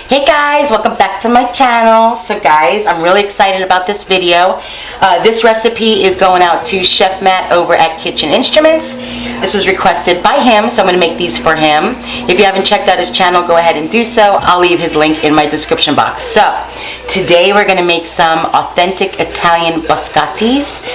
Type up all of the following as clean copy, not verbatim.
Hey guys, welcome back to my channel. So guys, I'm really excited about this video. This recipe is going out to Chef Matt over at Kitchen Instruments. This was requested by him, so I'm going to make these for him. If you haven't checked out his channel, go ahead and do so. I'll leave his link in my description box. So today we're going to make some authentic Italian biscottis,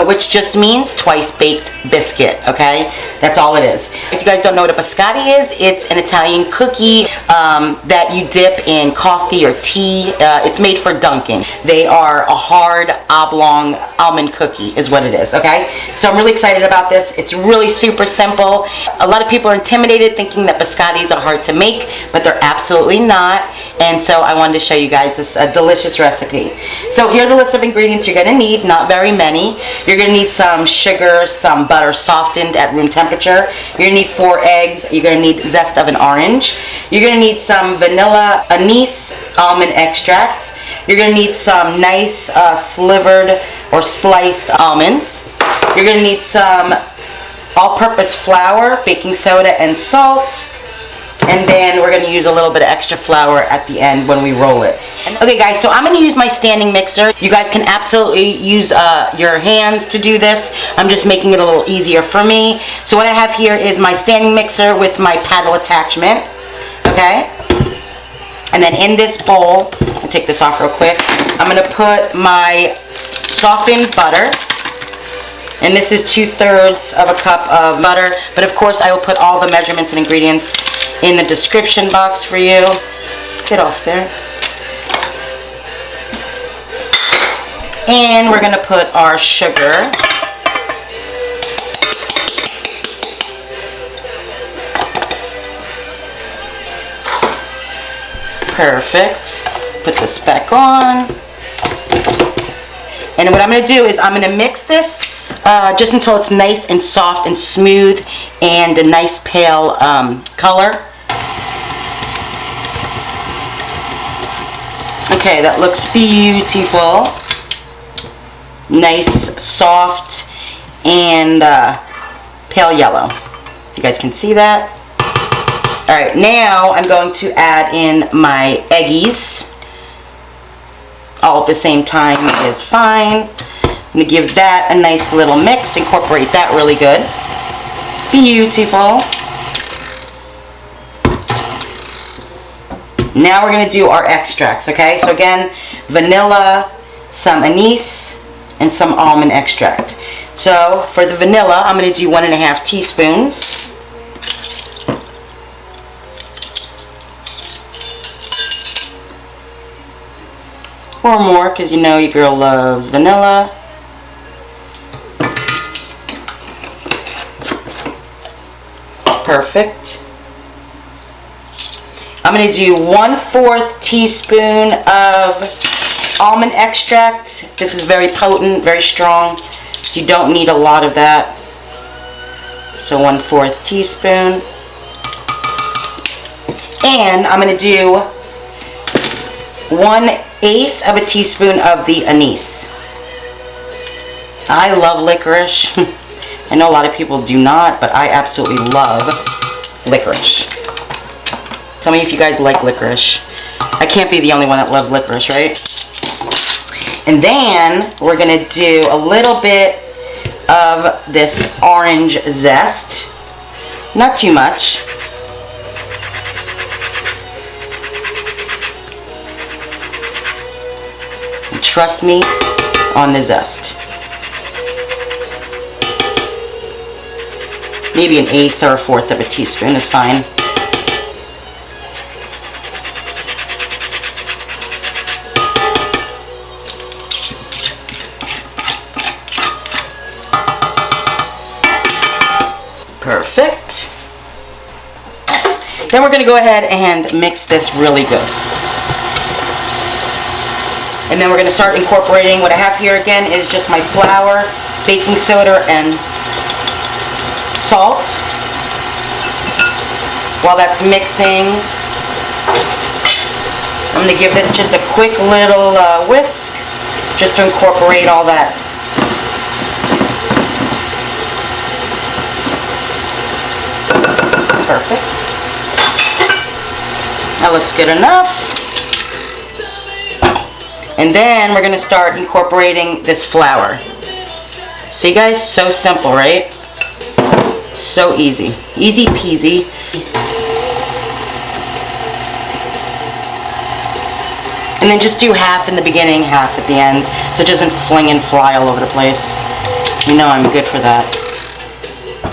which just means twice baked biscuit, okay? That's all it is. If you guys don't know what a biscotti is, it's an Italian cookie that you dip in coffee or tea. It's made for dunking. They are a hard oblong almond cookie is what it is, okay? So I'm really excited about this. It's really super simple. A lot of people are intimidated thinking that biscottis are hard to make, but they're absolutely not. And so I wanted to show you guys this delicious recipe. So here are the list of ingredients you're going to need, not very many. You're going to need some sugar, some butter softened at room temperature. You're going to need 4 eggs. You're going to need zest of an orange. You're going to need some vanilla, anise, almond extracts. You're going to need some nice slivered or sliced almonds. You're going to need some all-purpose flour, baking soda, and salt. And then we're going to use a little bit of extra flour at the end when we roll it. Okay guys, so I'm going to use my standing mixer. You guys can absolutely use your hands to do this. I'm just making it a little easier for me. So what I have here is my standing mixer with my paddle attachment. Okay? And then in this bowl, I'll take this off real quick, I'm going to put my softened butter. And this is 2/3 of a cup of butter. But of course, I will put all the measurements and ingredients in the description box for you. Get off there. And we're going to put our sugar. Perfect. Put this back on. And what I'm going to do is I'm going to mix this just until it's nice and soft and smooth and a nice pale color. Okay, that looks beautiful. Nice, soft, and pale yellow. You guys can see that. Alright, now I'm going to add in my eggies. All at the same time is fine. I'm going to give that a nice little mix, incorporate that really good. Beautiful. Now we're going to do our extracts, okay? So again, vanilla, some anise, and some almond extract. So for the vanilla, I'm going to do 1.5 teaspoons. Or more, because you know your girl loves vanilla. Perfect. I'm going to do 1/4 teaspoon of almond extract. This is very potent, very strong, so you don't need a lot of that. So 1/4 teaspoon. And I'm going to do 1/8 of a teaspoon of the anise. I love licorice. I know a lot of people do not, but I absolutely love licorice. Tell me if you guys like licorice. I can't be the only one that loves licorice, right? And then we're going to do a little bit of this orange zest. Not too much. And trust me on the zest. Maybe 1/8 or 1/4 of a teaspoon is fine. Perfect. Then we're going to go ahead and mix this really good. And then we're going to start incorporating what I have here again is just my flour, baking soda, and salt. While that's mixing, I'm going to give this just a quick little whisk just to incorporate all that. Perfect. That looks good enough. And then we're gonna start incorporating this flour. See guys, so simple, right? So easy. Easy peasy. And then just do half in the beginning, half at the end, so it doesn't fling and fly all over the place. You know I'm good for that.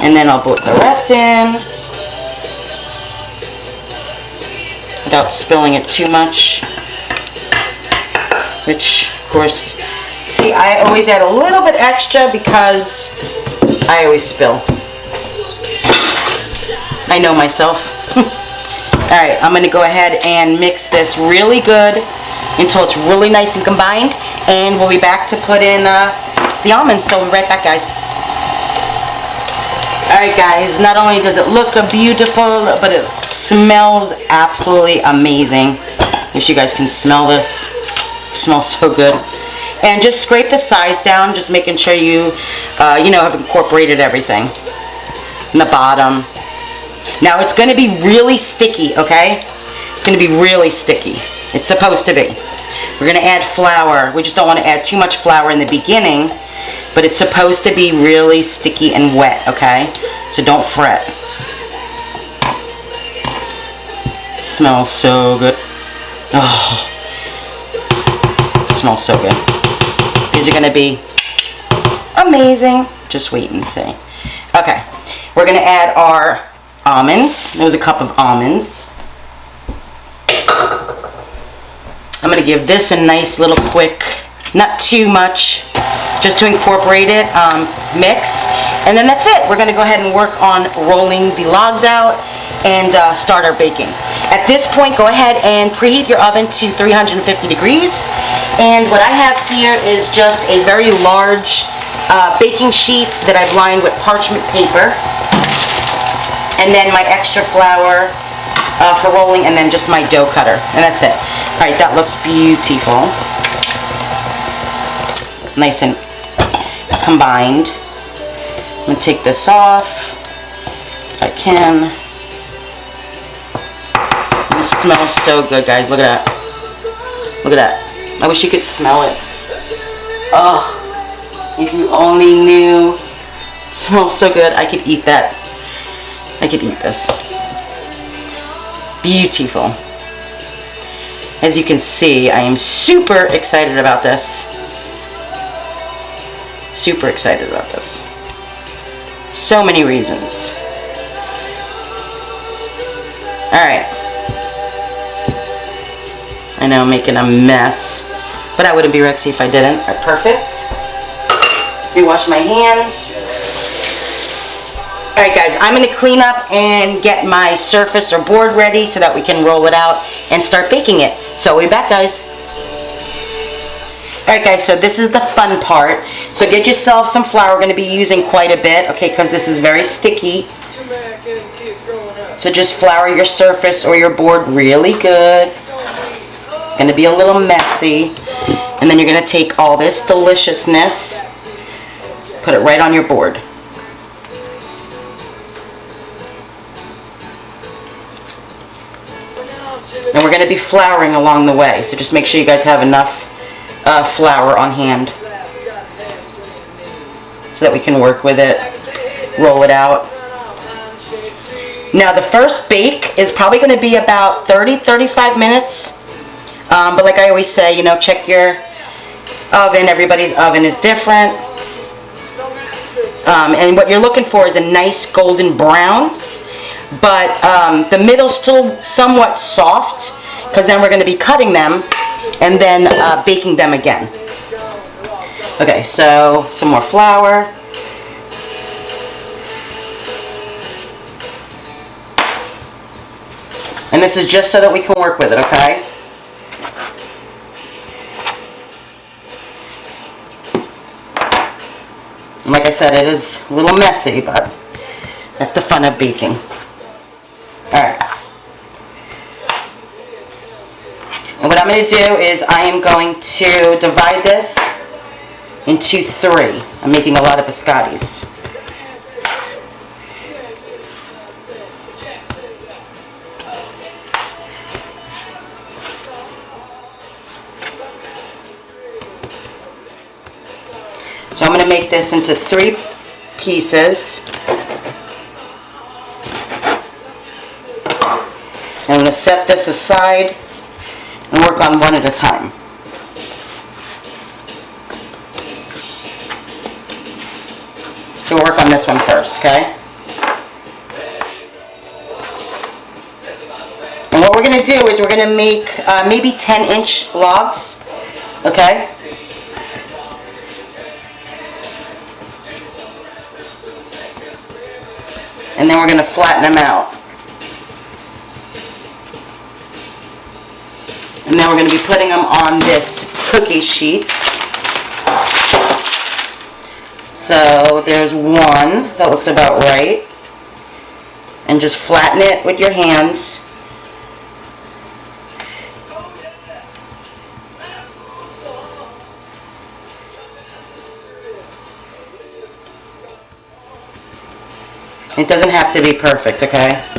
And then I'll put the rest in without spilling it too much. Which, of course, see, I always add a little bit extra because I always spill. I know myself. Alright, I'm going to go ahead and mix this really good until it's really nice and combined, and we'll be back to put in the almonds. So we'll be right back, guys. Alright guys, not only does it look beautiful, but it smells absolutely amazing. If you guys can smell this, it smells so good. And just scrape the sides down, just making sure you have incorporated everything. And the bottom. Now it's going to be really sticky, okay? It's going to be really sticky. It's supposed to be. We're going to add flour. We just don't want to add too much flour in the beginning, but it's supposed to be really sticky and wet, okay? So don't fret. It smells so good. Oh, it smells so good. These are going to be amazing. Just wait and see. Okay, we're going to add our almonds. There was a cup of almonds. I'm going to give this a nice little quick, not too much, just to incorporate it, mix. And then that's it. We're going to go ahead and work on rolling the logs out and start our baking. At this point, go ahead and preheat your oven to 350 degrees. And what I have here is just a very large baking sheet that I've lined with parchment paper. And then my extra flour for rolling, and then just my dough cutter. And that's it. Alright, that looks beautiful. Nice and combined. I'm going to take this off if I can. It smells so good, guys. Look at that. Look at that. I wish you could smell it. Oh, if you only knew. It smells so good. I could eat that. I could eat this. Beautiful. As you can see, I am super excited about this. Super excited about this. So many reasons. Alright. I know I'm making a mess, but I wouldn't be Rexy if I didn't. Alright, perfect. Let me wash my hands. Alright guys, I'm going to clean up and get my surface or board ready so that we can roll it out and start baking it. So we'll be back, guys. Alright guys, so this is the fun part. So get yourself some flour. We're going to be using quite a bit, okay, because this is very sticky. So just flour your surface or your board really good. It's going to be a little messy. And then you're going to take all this deliciousness, put it right on your board. And we're going to be flouring along the way, so just make sure you guys have enough flour on hand so that we can work with it, roll it out. Now the first bake is probably going to be about 30-35 minutes, but like I always say, check your oven. Everybody's oven is different, and what you're looking for is a nice golden brown. But the middle's still somewhat soft, because then we're going to be cutting them and then baking them again. Okay, so some more flour. And this is just so that we can work with it, okay? Like I said, it is a little messy, but that's the fun of baking. Alright. And what I'm going to do is I am going to divide this into 3. I'm making a lot of biscottis. make this into 3 pieces. I'm going to set this aside and work on one at a time. So we'll work on this one first, okay? And what we're going to do is we're going to make maybe 10-inch logs, okay? And then we're going to flatten them out. And then we're going to be putting them on this cookie sheet. So there's one that looks about right. And just flatten it with your hands. It doesn't have to be perfect, okay?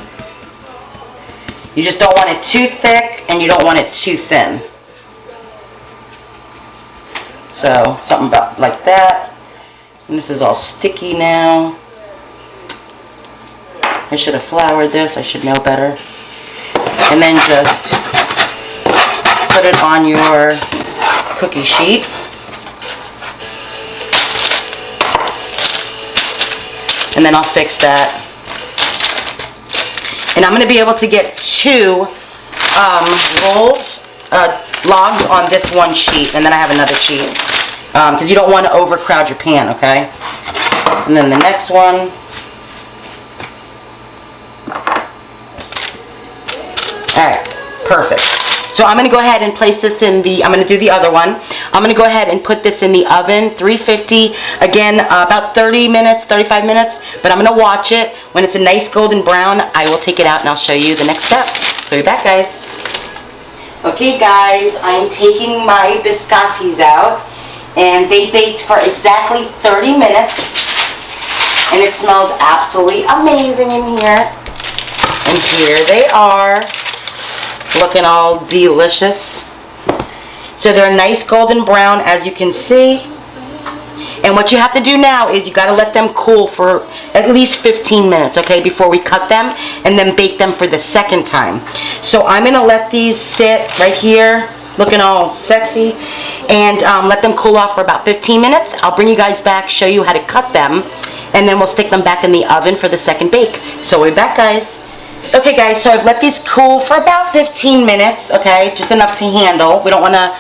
You just don't want it too thick and you don't want it too thin. So something about like that. And this is all sticky now. I should have floured this. I should know better. And then just put it on your cookie sheet. And then I'll fix that. And I'm going to be able to get 2 logs on this one sheet. And then I have another sheet. Because you don't want to overcrowd your pan, okay? And then the next one. Alright, perfect. So I'm going to go ahead and place this in the, I'm going to do the other one. I'm going to go ahead and put this in the oven, 350, again, about 30 minutes, 35 minutes, but I'm going to watch it. When it's a nice golden brown, I will take it out and I'll show you the next step. So be back, guys. Okay, guys, I'm taking my biscottis out, and they baked for exactly 30 minutes, and it smells absolutely amazing in here. And here they are. Looking all delicious. So they're nice golden brown, as you can see. And what you have to do now is you got to let them cool for at least 15 minutes, okay, before we cut them, and then bake them for the second time. So I'm going to let these sit right here, looking all sexy, and let them cool off for about 15 minutes. I'll bring you guys back, show you how to cut them, and then we'll stick them back in the oven for the second bake. So we'll be back, guys. Okay, guys, so I've let these cool for about 15 minutes, okay, just enough to handle. We don't want to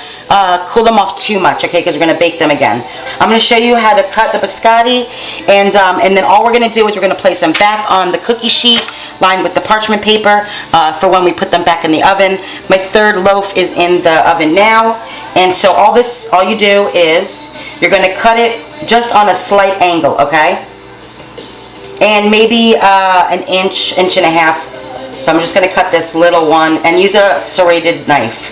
cool them off too much, okay, because we're going to bake them again. I'm going to show you how to cut the biscotti, and then all we're going to do is we're going to place them back on the cookie sheet lined with the parchment paper for when we put them back in the oven. My third loaf is in the oven now, and so all you do is you're going to cut it just on a slight angle, okay, and maybe an inch and a half. So I'm just going to cut this little one and use a serrated knife.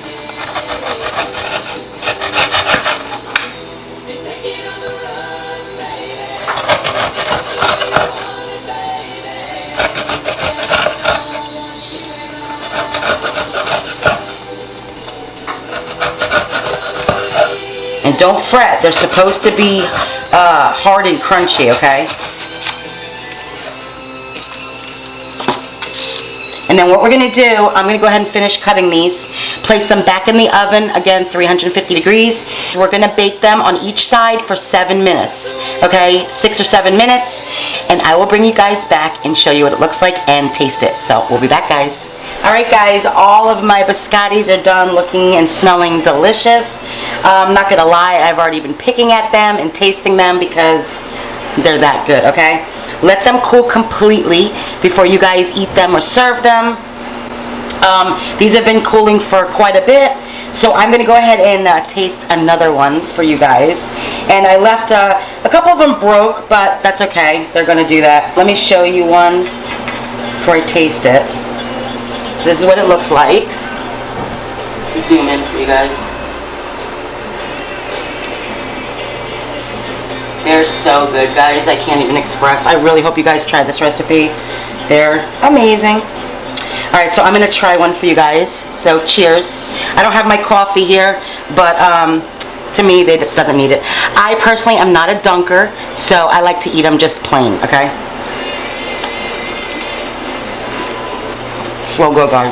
And don't fret, they're supposed to be hard and crunchy, okay? And then what we're going to do, I'm going to go ahead and finish cutting these. Place them back in the oven, again, 350 degrees. We're going to bake them on each side for 7 minutes. Okay, 6 or 7 minutes. And I will bring you guys back and show you what it looks like and taste it. So we'll be back, guys. Alright, guys, all of my biscottis are done, looking and smelling delicious. I'm not going to lie, I've already been picking at them and tasting them because they're that good, okay? Let them cool completely before you guys eat them or serve them. These have been cooling for quite a bit, so I'm going to go ahead and taste another one for you guys. And I left a couple of them broke, but that's okay. They're going to do that. Let me show you one before I taste it. So this is what it looks like. Zoom in for you guys. They're so good, guys. I can't even express. I really hope you guys try this recipe. They're amazing. Alright, so I'm going to try one for you guys. So cheers. I don't have my coffee here, but To me, they doesn't need it. I personally am not a dunker, so I like to eat them just plain, okay? So good, guys.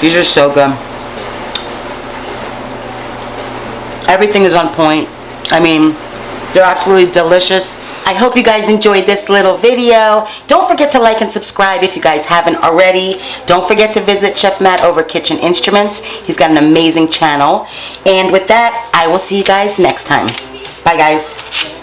These are so good. Everything is on point. I mean, they're absolutely delicious. I hope you guys enjoyed this little video. Don't forget to like and subscribe if you guys haven't already. Don't forget to visit Chef Matt over Kitchen Instruments. He's got an amazing channel. And with that, I will see you guys next time. Bye, guys.